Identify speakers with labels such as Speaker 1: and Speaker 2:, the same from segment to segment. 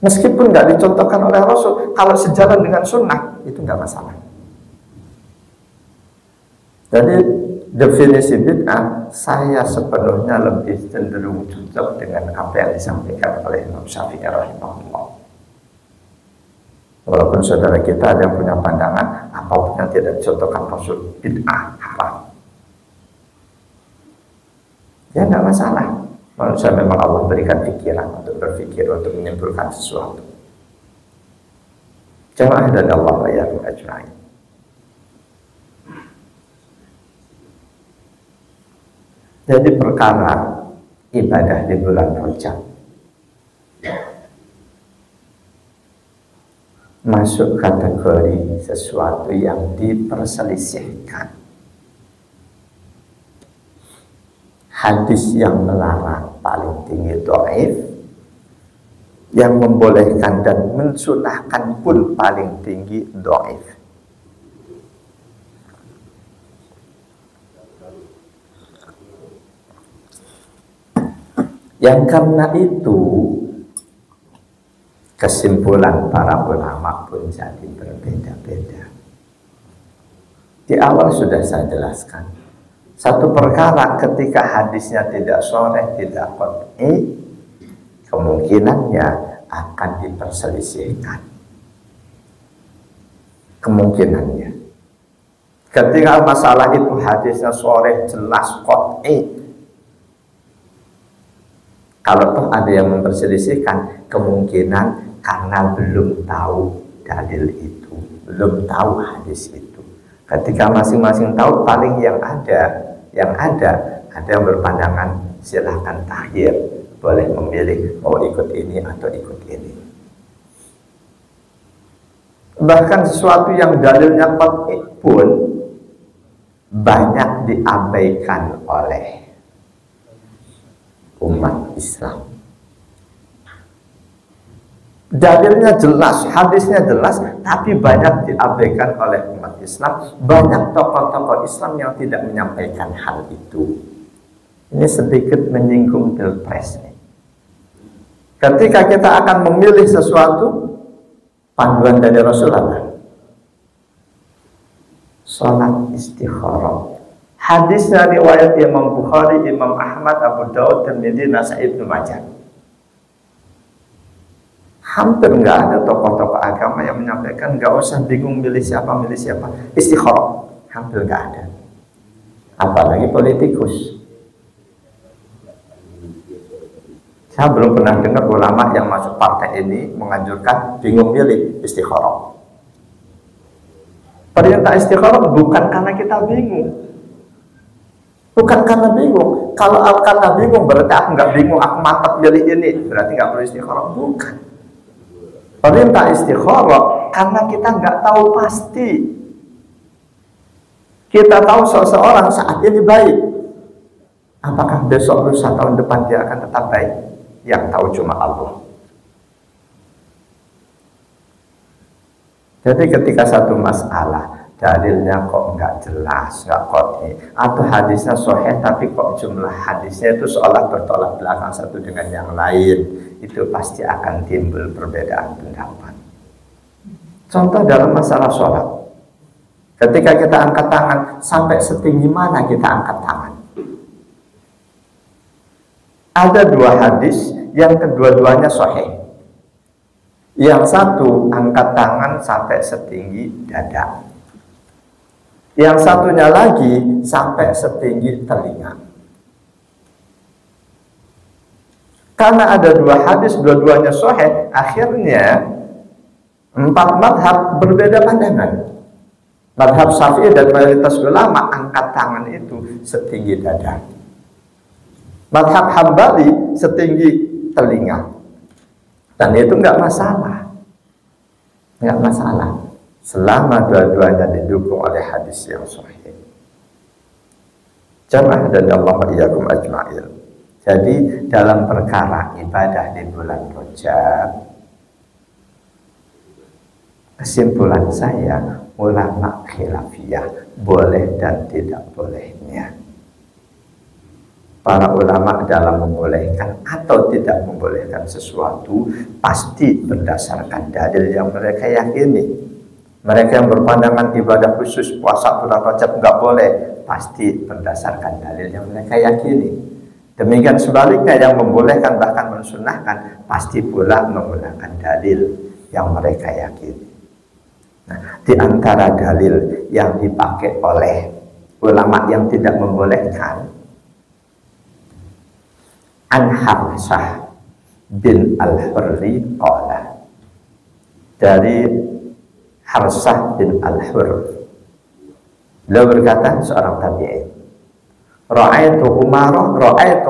Speaker 1: Meskipun nggak dicontohkan oleh Rasul, kalau sejalan dengan sunnah itu nggak masalah. Jadi definisi bid'ah saya sepenuhnya lebih cenderung cocok dengan apa yang disampaikan oleh Imam Syafi'i rahimahullah. Walaupun saudara kita ada yang punya pandangan apapun yang tidak dicontohkan Rasul bid'ah haram, ya nggak masalah. Manusia memang Allah berikan pikiran untuk berpikir, untuk menyimpulkan sesuatu. Jamaah dan Allah wa iyyakum ajma'in. Jadi perkara ibadah di bulan Rajab masuk kategori sesuatu yang diperselisihkan. Hadis yang melarang paling tinggi dhaif, yang membolehkan dan mensunahkan pun paling tinggi dhaif. Yang karena itu kesimpulan para ulama pun jadi berbeda-beda. Di awal sudah saya jelaskan, satu perkara ketika hadisnya tidak sahih, tidak qat'i, kemungkinannya akan diperselisihkan. Kemungkinannya. Ketika masalah itu hadisnya sahih, jelas, qat'i, kalau toh ada yang memperselisihkan, kemungkinan karena belum tahu dalil itu, belum tahu hadis itu. Ketika masing-masing tahu, paling yang ada yang berpandangan silahkan takhir, boleh memilih mau ikut ini atau ikut ini. Bahkan sesuatu yang dalilnya qat'i pun banyak diabaikan oleh umat Islam. Dalilnya jelas, hadisnya jelas, tapi banyak diabaikan oleh umat Islam. Banyak tokoh-tokoh Islam yang tidak menyampaikan hal itu. Ini sedikit menyinggung pilpres. Ketika kita akan memilih sesuatu, panduan dari Rasulullah, salat istikharah. Hadisnya riwayat Imam Bukhari, Imam Ahmad, Abu Daud, Tirmidzi, Nasa'i, Ibnu Majah. Hampir nggak ada tokoh-tokoh agama yang menyampaikan nggak usah bingung milih siapa, istikharah. Hampir nggak ada. Apalagi politikus. Saya belum pernah dengar ulama yang masuk partai ini menganjurkan bingung milih, istikharah. Perintah istikharah bukan karena kita bingung. Bukan karena bingung. Kalau karena bingung berarti aku nggak bingung, aku mantap milih ini, berarti nggak perlu istikharah. Bukan. Perintah istikharah karena kita nggak tahu pasti. Kita tahu seseorang saat ini baik, apakah besok lusa tahun depan dia akan tetap baik? Yang tahu cuma Allah. Jadi ketika satu masalah dalilnya kok nggak jelas, nggak qat'i, atau hadisnya sahih tapi kok jumlah hadisnya itu seolah bertolak belakang satu dengan yang lain, itu pasti akan timbul perbedaan pendapat. Contoh dalam masalah sholat, ketika kita angkat tangan, sampai setinggi mana kita angkat tangan? Ada dua hadis yang kedua-duanya sahih. Yang satu angkat tangan sampai setinggi dada, yang satunya lagi sampai setinggi telinga. Karena ada dua hadis, dua-duanya sahih, akhirnya empat madhab berbeda pandangan. Madhab Syafi'i dan mayoritas ulama angkat tangan itu setinggi dada. Madhab Hambali setinggi telinga. Dan itu nggak masalah. Nggak masalah. Selama dua-duanya didukung oleh hadis yang sahih. Jamaah dan Allah wa iyyakum ajma'in. Jadi dalam perkara ibadah di bulan Rajab, kesimpulan saya, ulama khilafiyah boleh dan tidak bolehnya. Para ulama dalam membolehkan atau tidak membolehkan sesuatu pasti berdasarkan dalil yang mereka yakini. Mereka yang berpandangan ibadah khusus puasa bulan Rajab nggak boleh, pasti berdasarkan dalil yang mereka yakini. Demikian sebaliknya yang membolehkan bahkan mensunahkan pasti pula menggunakan dalil yang mereka yakini. Nah, di antara dalil yang dipakai oleh ulama yang tidak membolehkan, An Hamzah bin Al-Hurri qala, dari Hamzah bin Al-Hurri, beliau berkata, seorang tabi'in, ra'aitu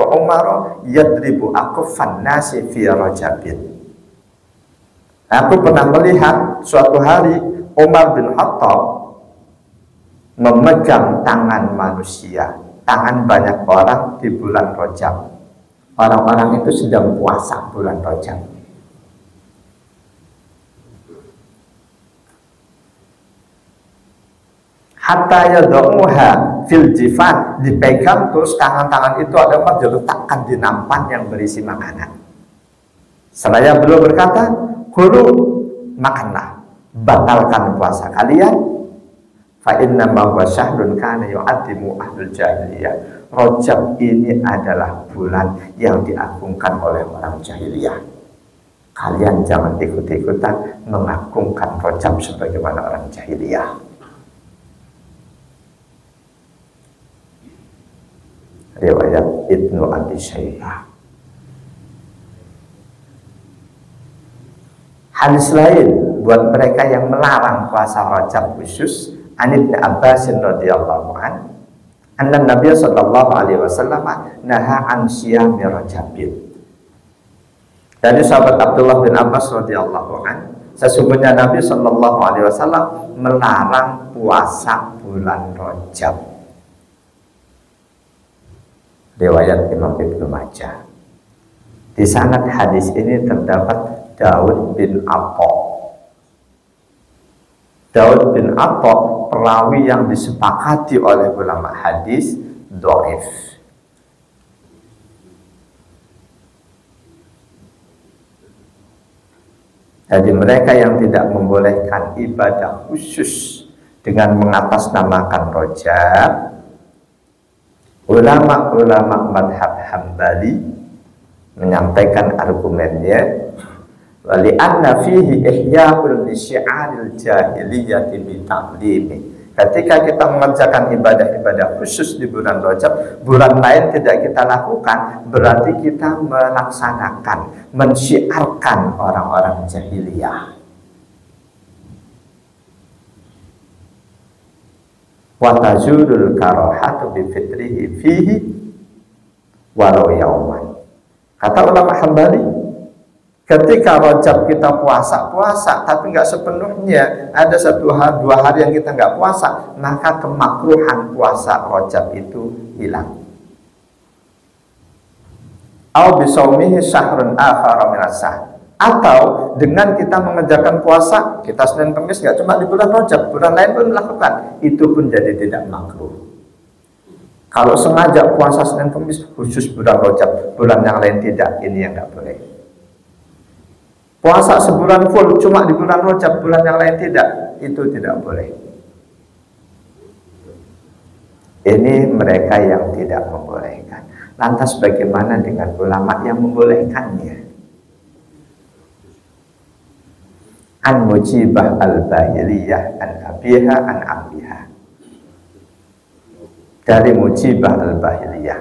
Speaker 1: Umar yadribu akuffan nasi fi Rajabin. Aku pernah melihat suatu hari Umar bin Khattab memegang tangan manusia, tangan banyak orang di bulan Rajab. Orang-orang itu sedang puasa bulan Rajab. Hatta yad'uha fil jifan, dipegang terus tangan-tangan itu ada diletakkan di nampan yang berisi makanan. Seraya beliau berkata, "Kulu, makanlah, batalkan puasa kalian. Fa inna ma huwa syahrun kana yu'addimu ahlul jahiliyah." Rajab ini adalah bulan yang diagungkan oleh orang jahiliyah. Kalian jangan ikut-ikutan mengagungkan Rajab sebagaimana orang jahiliyah. Riwayat Ibnu Abi Syaibah. Hadis lain buat mereka yang melarang puasa Rajab khusus, An Ibnu Abbas radhiyallahu anhu, anna Nabi sallallahu alaihi wasallam naha an syiyami Rajabin. Dari sahabat Abdullah bin Abbas radhiyallahu anhu, sesungguhnya Nabi sallallahu alaihi wasallam melarang puasa bulan Rajab. Riwayat Imam Ibnu Majah. Di sanad hadis ini terdapat Daud bin Atha. Daud bin Atha perawi yang disepakati oleh ulama hadis dhaif. Jadi mereka yang tidak membolehkan ibadah khusus dengan mengatasnamakan Rajab, ulama-ulama madhab Hambali menyampaikan argumennya, wali anna fihi ihya'ul syi'aril jahiliyyati bi ta'limi. Ketika kita mengerjakan ibadah-ibadah khusus di bulan Rajab, bulan lain tidak kita lakukan, berarti kita melaksanakan, mensyiarkan orang-orang jahiliyah. Wa tazulul karahatu bi fitrihi fihi walau yauman. Kata ulama Hambali, ketika Rajab kita puasa tapi nggak sepenuhnya, ada dua hari yang kita nggak puasa, maka kemakruhan puasa Rajab itu hilang. Au bisaumihi syahrun akhar min as-sahr, atau dengan kita mengerjakan puasa kita Senin Kamis nggak cuma di bulan Rajab, bulan lain pun melakukan, itu pun jadi tidak makruh. Kalau sengaja puasa Senin Kamis khusus bulan Rajab, bulan yang lain tidak, ini yang nggak boleh. Puasa sebulan full cuma di bulan Rajab, bulan yang lain tidak, itu tidak boleh. Ini mereka yang tidak membolehkan. Lantas bagaimana dengan ulama yang membolehkannya? An Mujibah al-Bahiliyah an Abiha an Ambiha. Dari Mujibah al-Bahiliyah,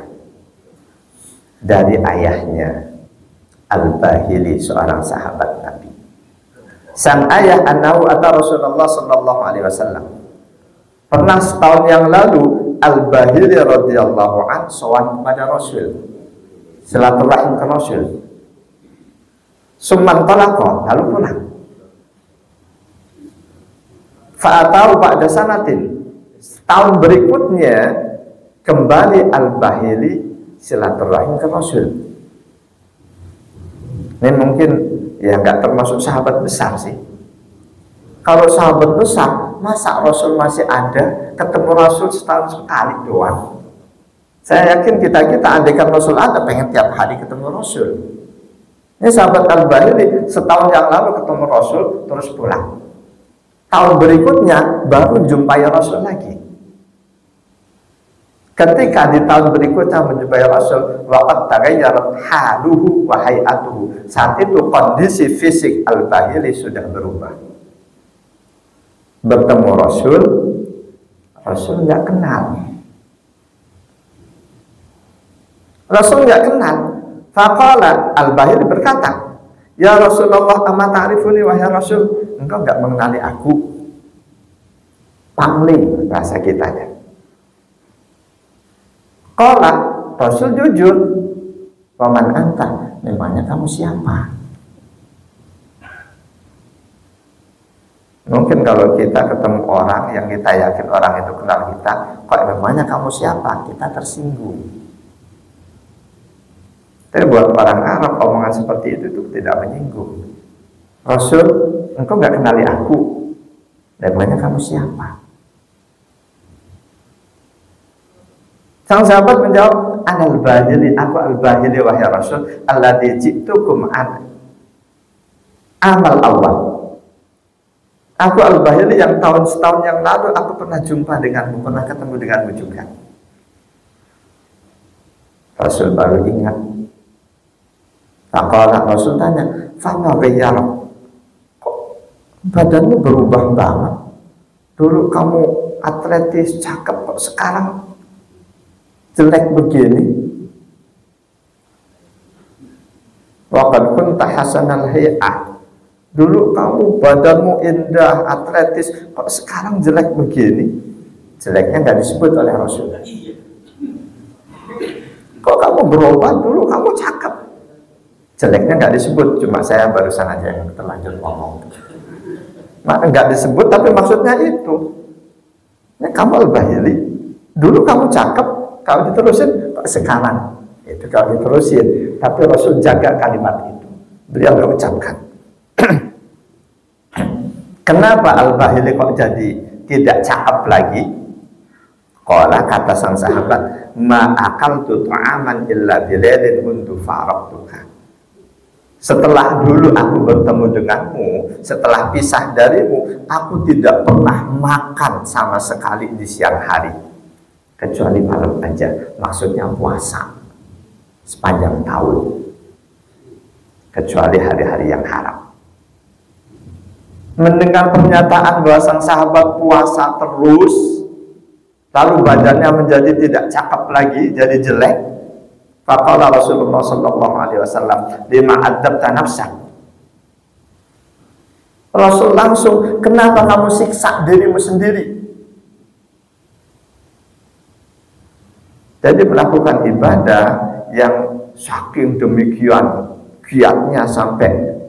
Speaker 1: dari ayahnya Al-Bahili, seorang sahabat Nabi. Sang ayah annahu ata Rasulullah sallallahu alaihi wasallam. Pernah setahun yang lalu Al-Bahili radhiyallahu an sowan kepada Rasul, silaturahim ke Rasul. Summan talaqa, lalu pulang. Fa'atau ba'da sanatin, setahun berikutnya kembali Al-Bahili silaturahim ke Rasul. Ini mungkin ya nggak termasuk sahabat besar sih. Kalau sahabat besar, masa Rasul masih ada, ketemu Rasul setahun sekali doang. Saya yakin kita andaikan Rasul ada, pengen tiap hari ketemu Rasul. Ini sahabat Al-Bahili setahun yang lalu ketemu Rasul terus pulang. Tahun berikutnya baru jumpai Rasul lagi. Ketika di tahun berikutnya menjumpai Rasul, waqad taghayyarat haluhu wa hay'atuhu. Saat itu kondisi fisik Al-Bahili sudah berubah. Bertemu Rasul nggak kenal. Rasul nggak kenal. Faqala, Al-Bahili berkata, "Ya Rasulullah, ama ta'rifuni wahai Rasul, engkau nggak mengenali aku?" Pangling bahasa kitanya. Qala, Rasul jujur, "Waman anta?" Memangnya kamu siapa? Mungkin kalau kita ketemu orang yang kita yakin orang itu kenal kita, kok memangnya kamu siapa? Kita tersinggung. Tapi buat orang Arab, omongan seperti itu tidak menyinggung. Rasul, engkau nggak kenali aku. Memangnya kamu siapa? Sang sahabat menjawab, "Ana Al-Bahili, aku Al-Bahili wahai Rasul, alladzi ji'tukum an amal awal." Aku Al-Bahili yang setahun yang lalu aku pernah jumpa denganmu, pernah ketemu denganmu juga. Rasul baru ingat. Faqala, Rasul tanya, "Fama ghayyara?" Kok badanmu berubah banget? Dulu kamu atletis, cakep, kok sekarang jelek begini? Wa qad kunta hasanal hay'ah. Dulu kamu badanmu indah, atletis, kok sekarang jelek begini? Jeleknya nggak disebut oleh Rasul. Kok kamu berubah? Dulu kamu cakep. Jeleknya nggak disebut, cuma saya barusan aja yang terlanjur ngomong. Maka nggak disebut, tapi maksudnya itu. Ini kamu Al-Bahili, dulu kamu cakep, kalau diterusin sekarang itu kalau diterusin. Tapi Rasul jaga kalimat itu, beliau nggak ucapkan. Kenapa Al-Bahili kok jadi tidak cakep lagi? Qala, kata sang sahabat, "Ma akaltu ta'aman illa bilailin mundu faraqtuka." Setelah dulu aku bertemu denganmu, setelah pisah darimu, aku tidak pernah makan sama sekali di siang hari, kecuali malam aja. Maksudnya puasa sepanjang tahun, kecuali hari-hari yang haram. Mendengar pernyataan bahwa sang sahabat puasa terus, lalu badannya menjadi tidak cakep lagi, jadi jelek. Faqala Rasulullah sallallahu alaihi wasallam, "Lima adzabta nafsak?" Rasul langsung, "Kenapa kamu siksa dirimu sendiri?" Jadi melakukan ibadah yang saking demikian giatnya sampai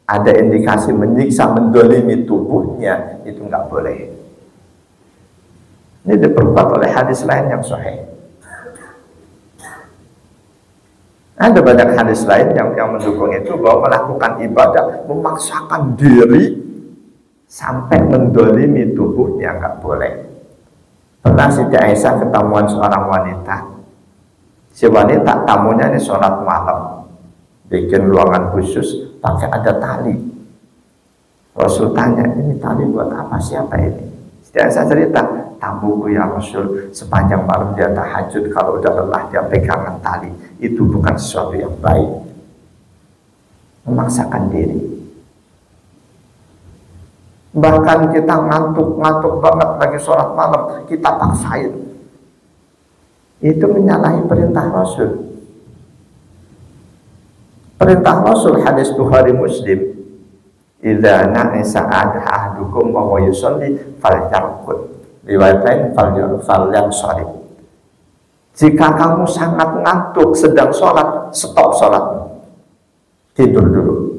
Speaker 1: ada indikasi menyiksa, mendolimi tubuhnya, itu nggak boleh. Ini diperkuat oleh hadis lain yang sahih. Ada banyak hadis lain yang mendukung itu, bahwa melakukan ibadah memaksakan diri sampai mendolimi tubuhnya nggak boleh. Pernah Siti Aisyah ketemuan seorang wanita. Si wanita tamunya ini sholat malam, bikin ruangan khusus pakai ada tali. Rasul tanya, "Ini tali buat apa? Siapa ini?" Siti Aisyah cerita, "Tamuku ya Rasul, sepanjang malam dia tahajud, kalau udah lelah dia pegangan tali." Itu bukan sesuatu yang baik. Memaksakan diri. Bahkan kita ngantuk banget lagi sholat malam, kita paksain. Itu menyalahi perintah Rasul. Perintah Rasul, hadis Bukhari Muslim, "Idza na'isa ahadukum wa huwa yusolli falyarqud." Riwayat lain, falyanshorib. Jika kamu sangat ngantuk sedang sholat, stop sholatmu, tidur dulu.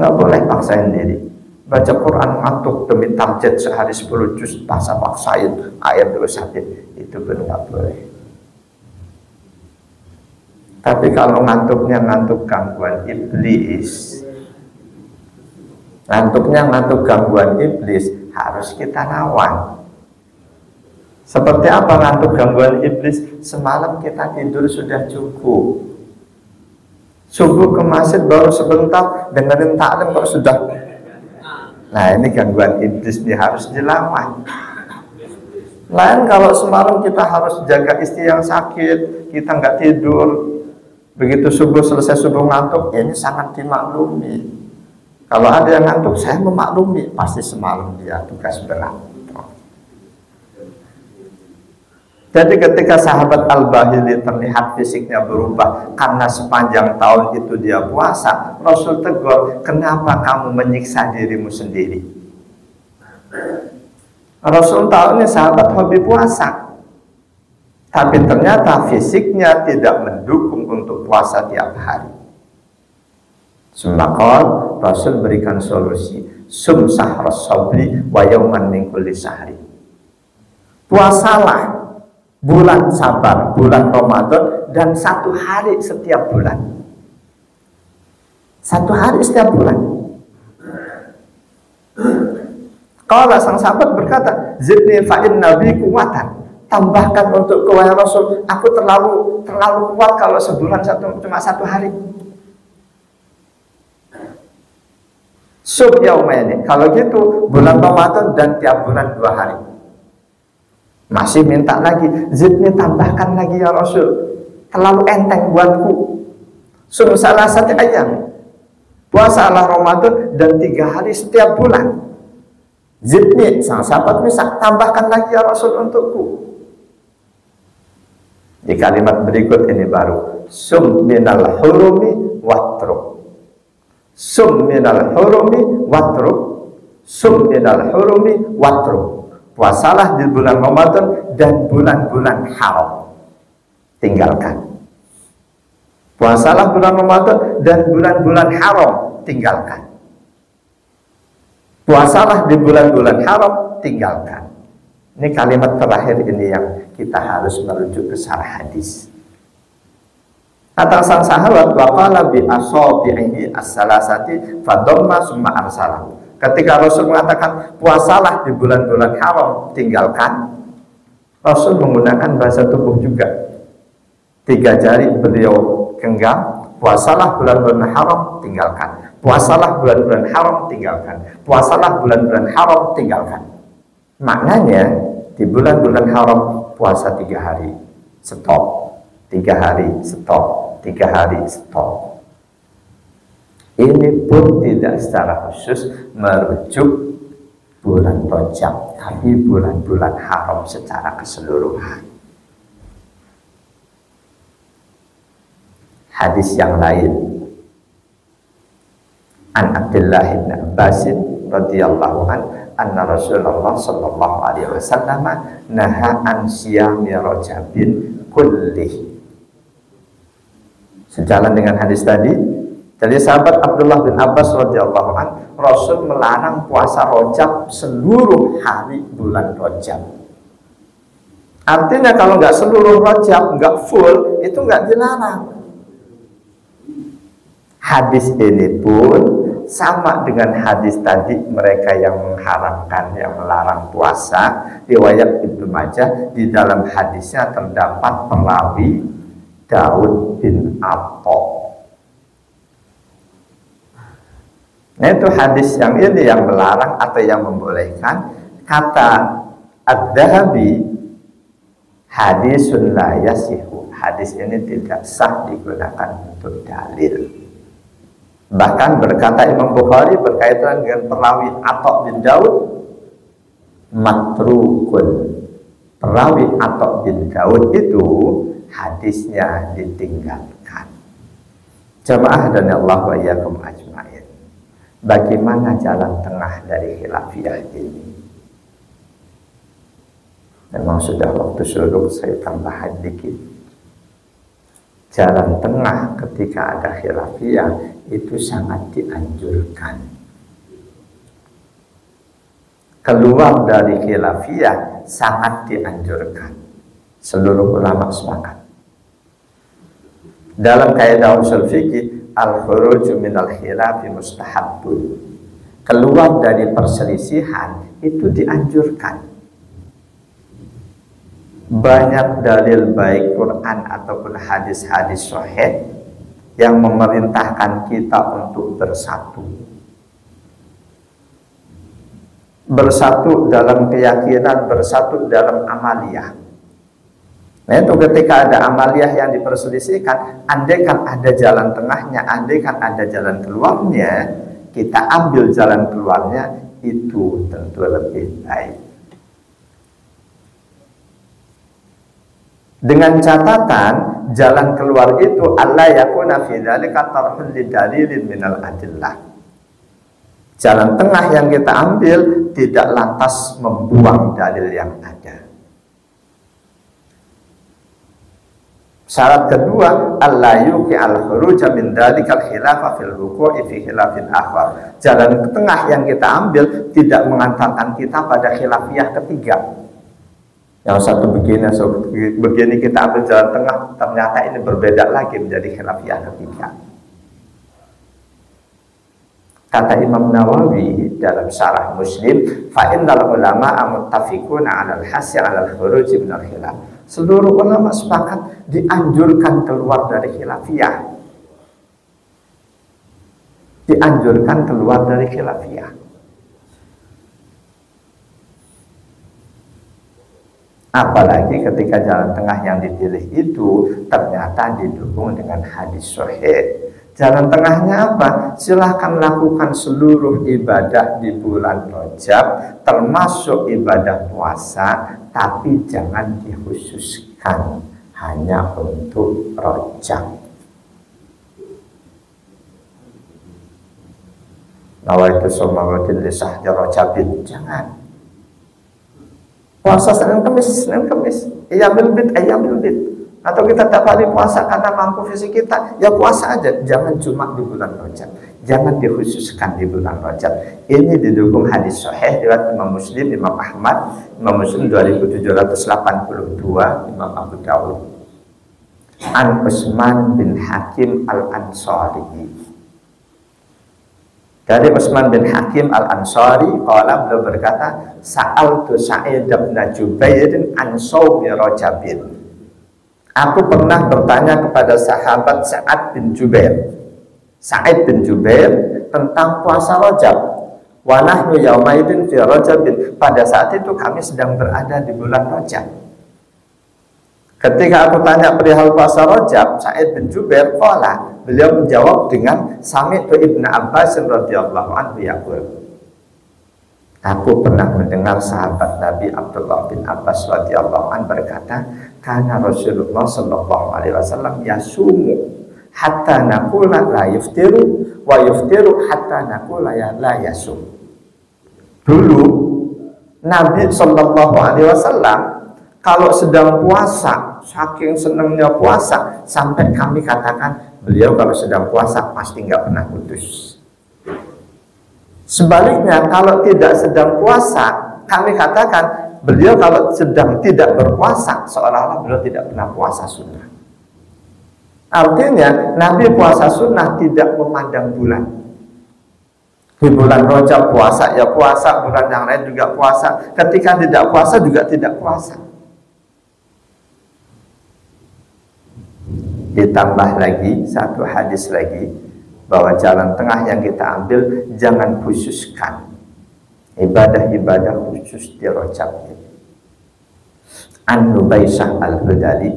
Speaker 1: Nggak boleh paksain diri. Baca Quran ngantuk demi tahajud sehari 10 juz, paksain ayat terus hadis, itu pun nggak boleh. Tapi kalau ngantuknya ngantuk gangguan iblis, ngantuk gangguan iblis, harus kita lawan. Seperti apa ngantuk gangguan iblis? Semalam kita tidur sudah cukup, subuh ke masjid baru sebentar, dengerin taklim kok sudah. Nah ini gangguan iblis, ini harus dilawan. Lain kalau semalam kita harus jaga istri yang sakit, kita nggak tidur, begitu subuh selesai subuh ngantuk, ya ini sangat dimaklumi. Kalau ada yang ngantuk, saya memaklumi, pasti semalam dia tugas berat. Jadi ketika sahabat Al-Bahili terlihat fisiknya berubah karena sepanjang tahun itu dia puasa, Rasul tegur, kenapa kamu menyiksa dirimu sendiri? Rasul tahu nih sahabat hobi puasa, tapi ternyata fisiknya tidak mendukung untuk puasa tiap hari. Semakal Rasul berikan solusi, sum sahras sabri wa yauman min kulli sahri. Puasalah bulan sabar, bulan Ramadan, dan 1 hari setiap bulan. 1 hari setiap bulan. Kalau sang sahabat berkata, zidni fa'in nabi kuwatan, tambahkan untuk wahai Rasul, aku terlalu kuat kalau sebulan cuma 1 hari. Sub yaumaini, kalau gitu bulan Ramadan dan tiap bulan 2 hari. Masih minta lagi, zidni tambahkan lagi ya Rasul, terlalu enteng buatku. Sum salasati ayyam, puasalah Ramadan dan 3 hari setiap bulan. Zidni, sang sahabat bisa tambahkan lagi ya Rasul untukku. Di kalimat berikut ini baru, sum minal hurumi watruk, sum minal hurumi watruk, sum minal hurumi watruk. Puasalah di bulan Ramadan dan bulan-bulan haram, tinggalkan. Puasalah bulan Ramadan dan bulan-bulan haram, tinggalkan. Puasalah di bulan-bulan haram, tinggalkan. Ini kalimat terakhir ini yang kita harus merujuk ke syarah hadis. Kata sang sahabat, waqala bi asabihi as-salasati fadamma summa arsalah. Ketika Rasul mengatakan puasalah di bulan-bulan haram, tinggalkan, Rasul menggunakan bahasa tubuh juga. 3 jari beliau genggam, puasalah bulan-bulan haram, tinggalkan. Puasalah bulan-bulan haram, tinggalkan. Puasalah bulan-bulan haram, tinggalkan. Maknanya di bulan-bulan haram puasa 3 hari, stop. 3 hari, stop. 3 hari, stop. Ini pun tidak secara khusus merujuk bulan Rajab, tapi bulan-bulan haram secara keseluruhan. Hadis yang lain, an Abdullah bin Abbas radhiyallahu anna Rasulullah sallallahu alaihi wasallam naha an siyami Rajabin kullih. Sejalan dengan hadis tadi, jadi sahabat Abdullah bin Abbas radhiyallahu anhu, Rasul melarang puasa Rajab seluruh hari bulan Rajab. Artinya kalau nggak seluruh Rajab, nggak full, itu nggak dilarang. Hadis ini pun sama dengan hadis tadi, mereka yang mengharamkan, yang melarang puasa, riwayat Ibnu Majah. Di dalam hadisnya terdapat perawi Daud bin Atha. Nah itu hadis yang ini yang melarang atau yang membolehkan. Kata Ad-Dhahabi, hadisun la yasihu, hadis ini tidak sah digunakan untuk dalil. Bahkan berkata Imam Bukhari berkaitan dengan perawi Atha bin Daud, matrukun. Perawi Atha bin Daud itu hadisnya ditinggalkan. Jamaah dan Allah wa iyyakum ajma'in. Bagaimana jalan tengah dari khilafiyah ini? Memang sudah waktu syuruk, saya tambahan dikit. Jalan tengah ketika ada khilafiyah itu sangat dianjurkan. Keluar dari khilafiyah sangat dianjurkan. Seluruh ulama sepakat. Dalam kaidah usul fikih, al-khuruju minal khilafi mustahabbun. Keluar dari perselisihan itu dianjurkan. banyak dalil baik Quran ataupun hadis-hadis sahih yang memerintahkan kita untuk bersatu. Bersatu dalam keyakinan, bersatu dalam amaliyah. Nah itu ketika ada amaliyah yang diperselisihkan, andaikan ada jalan tengahnya, andaikan ada jalan keluarnya, kita ambil jalan keluarnya, itu tentu lebih baik. Dengan catatan jalan keluar itu alla yakuna fi dzalika tarhun lidalilin minal adillah. Jalan tengah yang kita ambil tidak lantas membuang dalil yang ada. Syarat kedua, alla yuqi al-khuruja min dzalikal khilafa fil wuqu'i fi khilafin akhar. Jalan tengah yang kita ambil tidak mengantarkan kita pada khilafiyah ketiga. Yang satu begini, satu begini, kita ambil jalan tengah, ternyata ini berbeda lagi menjadi khilafiyah ketiga. Kata Imam Nawawi dalam Syarah Muslim, fa innal ulama'a muttafiquna 'alal hasyi 'alal khuruj min al-khilaf. Seluruh ulama sepakat dianjurkan keluar dari khilafiyah. Dianjurkan keluar dari khilafiyah. Apalagi ketika jalan tengah yang dipilih itu ternyata didukung dengan hadis sahih. Jalan tengahnya apa? Silahkan lakukan seluruh ibadah di bulan Rajab, termasuk ibadah puasa, tapi jangan dikhususkan hanya untuk Rajab. Nawaitu sumawati lisahdi Rajabin, jangan. Puasa Senin Kamis, Ayyamul Bid. Atau kita tak kali puasa karena mampu fisik kita, ya puasa aja, jangan cuma di bulan Rajab, jangan dikhususkan di bulan Rajab. Ini didukung hadis sahih riwayat Imam Muslim, Imam Ahmad, Imam Muslim 2782, Imam Abu Dawud. An Utsman bin Hakim Al-Ansari. Dari Utsman bin Hakim Al-Ansari, qala, beliau berkata, sa'altu Sa'id bin Jubair an shaumi Rajabin. Aku pernah bertanya kepada sahabat Sa'ad bin Jubair, Sa'id bin Jubair, tentang puasa Rajab. Wa nahnu yaumaidin fi Rajabin. Pada saat itu kami sedang berada di bulan Rajab. Ketika aku tanya perihal puasa Rajab, Sa'id bin Jubair qala, beliau menjawab dengan sami'tu Ibnu Abbas radhiyallahu anhu yaqul. Aku pernah mendengar sahabat Nabi Abdullah bin Abbas radhiyallahu anhu berkata, karena Rasulullah sallallahu alaihi wasallam yasumu hatta naqula la yuftiru wa yuftiru hatta naqula la yasum. Dulu Nabi sallallahu alaihi wasallam kalau sedang puasa, saking senangnya puasa, sampai kami katakan beliau kalau sedang puasa pasti nggak pernah putus. Sebaliknya kalau tidak sedang puasa, kami katakan beliau kalau sedang tidak berpuasa, seolah-olah beliau tidak pernah puasa sunnah. Artinya Nabi puasa sunnah tidak memandang bulan. Di bulan Rajab puasa ya puasa, bulan yang lain juga puasa. Ketika tidak puasa juga tidak puasa. Ditambah lagi satu hadis lagi, bahwa jalan tengah yang kita ambil jangan khususkan ibadah-ibadah khusus di Rajab. An Nubaisah Al-Hudali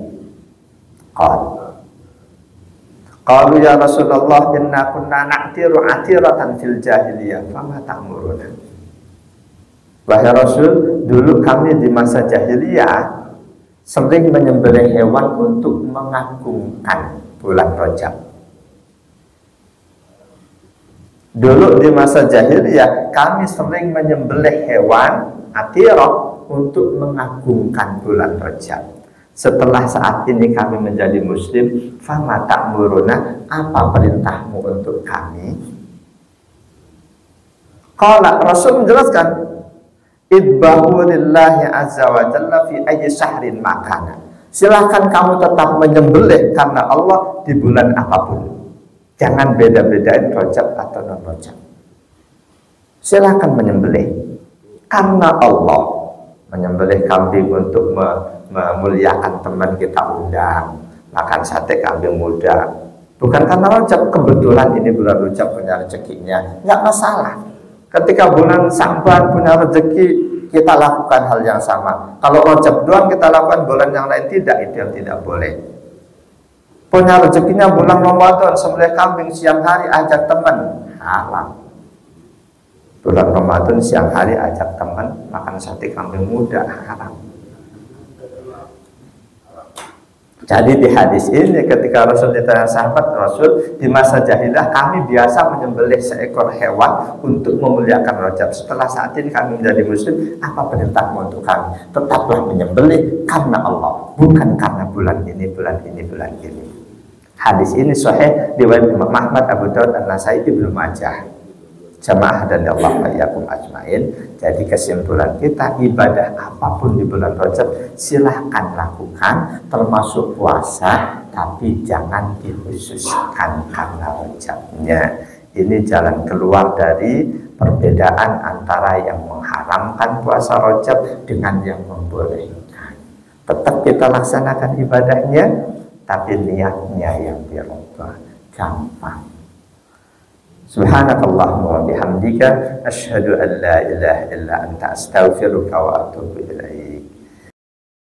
Speaker 1: qalu ya Rasulullah inna kunna na'tiru atiratan fil jahiliyah fama ta'muruna. Wahai Rasul, dulu kami di masa jahiliyah sering menyembelih hewan untuk mengagungkan bulan Rajab. Dulu di masa jahiliyah kami sering menyembelih hewan atirah untuk mengagungkan bulan Rajab. Setelah saat ini kami menjadi muslim, fama ta'muruna, apa perintahmu untuk kami? Qala, Rasul menjelaskan, idbahu lillahi azza wa jalla fi ayyi syahrin makana. Silahkan kamu tetap menyembelih karena Allah di bulan apapun. Jangan beda-bedain Rajab atau non-Rajab. Silahkan menyembelih karena Allah. Menyembelih kambing untuk memuliakan teman kita undang makan sate kambing muda, bukan karena Rajab, kebetulan ini bulan Rajab punya rezekinya, nggak masalah. Ketika bulan Sa'ban punya rezeki, kita lakukan hal yang sama. Kalau Rajab doang kita lakukan, bulan yang lain tidak, itu yang tidak boleh. Punya rezekinya bulan Ramadan, sembelih kambing siang hari ajak teman, haram. Bulan Ramadan siang hari ajak teman makan sate kambing muda, haram. Jadi di hadis ini ketika Rasul ditanya sahabat, Rasul, di masa jahiliyah kami biasa menyembelih seekor hewan untuk memuliakan Rajab. Setelah saat ini kami menjadi muslim, apa perintahmu untuk kami? Tetaplah menyembelih karena Allah, bukan karena bulan ini, bulan ini, bulan ini. Hadis ini sahih riwayat Imam Ahmad, Abu Daud, An-Nasai, Ibnu Majah. Jamaah dan Allah wa'iyyakum ajmain. Jadi kesimpulan kita, ibadah apapun di bulan Rajab silahkan lakukan, termasuk puasa, tapi jangan dikhususkan karena Rajabnya. Ini jalan keluar dari perbedaan antara yang mengharamkan puasa Rajab dengan yang membolehkan. Tetap kita laksanakan ibadahnya, tapi niatnya yang dirubah. Gampang. Subhanakallahumma wa bihamdika asyhadu an la ilaha illa anta astaghfiruka wa atubu ilaik.